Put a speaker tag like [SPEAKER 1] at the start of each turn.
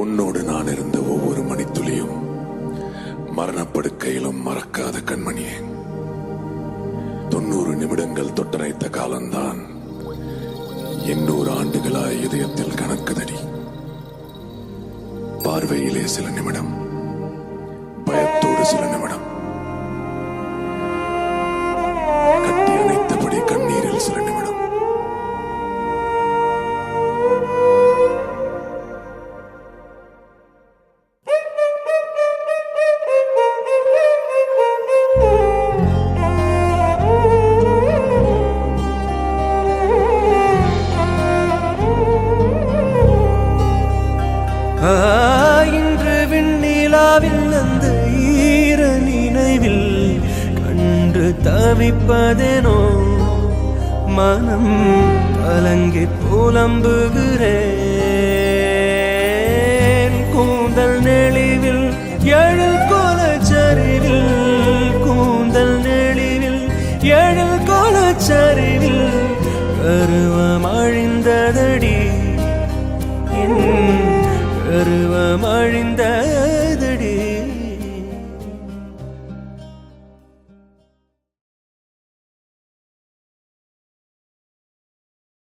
[SPEAKER 1] உன்னோடு நான் இருந்த ஒவ்வொரு மணித்துளியும் மரணப்படுக்கையிலும் மறக்காத கண்மணியே. 90 நிமிடங்கள் தொட்டரைத்த காலம்தான் 800 ஆண்டுகளாய் இதயத்தில் கணக்குதடி. பார்வையிலே சில நிமிடம், பயத்தோடு சில நிமிடம், கட்டி அணைத்தபடி கண்ணீரில் சில நிமிடம்.
[SPEAKER 2] இன்று விண்ணிலாவில் அந்த ஈர நினைவில் கண்டு தவிப்பதேனோ, மனம் கலங்கி புலம்புகிறேன். கூந்தல் நெளிவில் எழில் கோலச்சரிவில், கூந்தல் நெளிவில் எழில் கோலச்சரிவில் கருவம் அழிந்ததடி, கருவம் அழிந்த